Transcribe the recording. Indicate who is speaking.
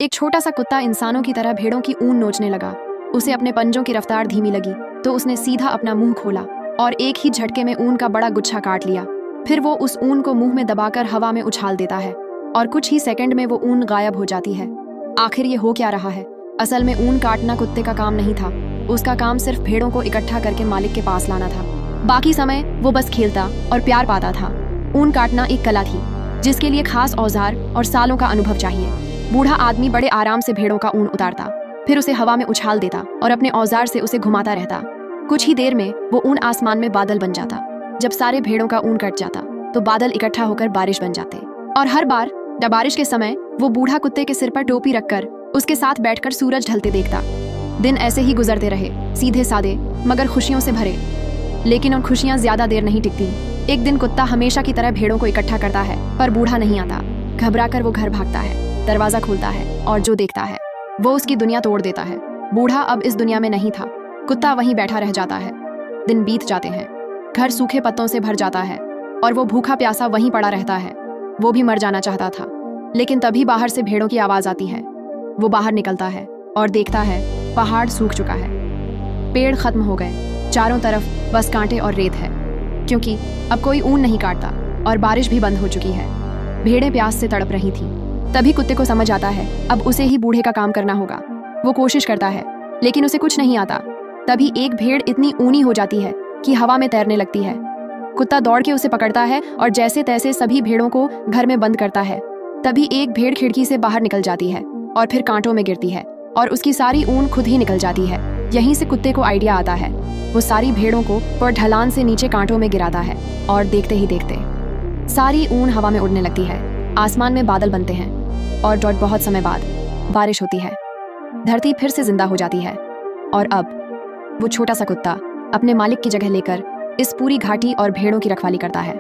Speaker 1: एक छोटा सा कुत्ता इंसानों की तरह भेड़ों की ऊन नोचने लगा। उसे अपने पंजों की रफ्तार धीमी लगी तो उसने सीधा अपना मुंह खोला और एक ही झटके में ऊन का बड़ा गुच्छा काट लिया। फिर वो उस ऊन को मुंह में दबाकर हवा में उछाल देता है और कुछ ही सेकंड में वो ऊन गायब हो जाती है। आखिर ये हो क्या रहा है? असल में ऊन काटना कुत्ते का काम नहीं था। उसका काम सिर्फ भेड़ों को इकट्ठा करके मालिक के पास लाना था। बाकी समय वो बस खेलता और प्यार पाता था। ऊन काटना एक कला थी जिसके लिए खास औजार और सालों का अनुभव चाहिए। बूढ़ा आदमी बड़े आराम से भेड़ों का ऊन उतारता, फिर उसे हवा में उछाल देता और अपने औजार से उसे घुमाता रहता। कुछ ही देर में वो ऊन आसमान में बादल बन जाता। जब सारे भेड़ों का ऊन कट जाता तो बादल इकट्ठा होकर बारिश बन जाते और हर बार जब बारिश के समय वो बूढ़ा कुत्ते के सिर पर टोपी रखकर उसके साथ बैठकर सूरज ढलते देखता। दिन ऐसे ही गुजरते रहे, सीधे सादे मगर खुशियों से भरे। लेकिन उन खुशियां ज्यादा देर नहीं टिकती। एक दिन कुत्ता हमेशा की तरह भेड़ों को इकट्ठा करता है पर बूढ़ा नहीं आता। घबराकर वो घर भागता है, दरवाजा खोलता है और जो देखता है वो उसकी दुनिया तोड़ देता है। बूढ़ा अब इस दुनिया में नहीं था। कुत्ता वहीं बैठा रह जाता है। दिन बीत जाते हैं, घर सूखे पत्तों से भर जाता है और वो भूखा प्यासा वहीं पड़ा रहता है। वो भी मर जाना चाहता था, लेकिन तभी बाहर से भेड़ों की आवाज आती है। वो बाहर निकलता है और देखता है पहाड़ सूख चुका है, पेड़ खत्म हो गए, चारों तरफ बस कांटे और रेत है, क्योंकि अब कोई ऊन नहीं काटता और बारिश भी बंद हो चुकी है। भेड़ें प्यास से तड़प रही थीं। तभी कुत्ते को समझ आता है अब उसे ही बूढ़े का काम करना होगा। वो कोशिश करता है लेकिन उसे कुछ नहीं आता। तभी एक भेड़ इतनी ऊनी हो जाती है कि हवा में तैरने लगती है। कुत्ता दौड़ के उसे पकड़ता है और जैसे तैसे सभी भेड़ों को घर में बंद करता है। तभी एक भेड़ खिड़की से बाहर निकल जाती है और फिर कांटों में गिरती है और उसकी सारी ऊन खुद ही निकल जाती है। यहीं से कुत्ते को आइडिया आता है। वो सारी भेड़ों को पर ढलान से नीचे कांटों में गिराता है और देखते ही देखते सारी ऊन हवा में उड़ने लगती है। आसमान में बादल बनते हैं और बहुत समय बाद बारिश होती है। धरती फिर से जिंदा हो जाती है और अब वो छोटा सा कुत्ता अपने मालिक की जगह लेकर इस पूरी घाटी और भेड़ों की रखवाली करता है।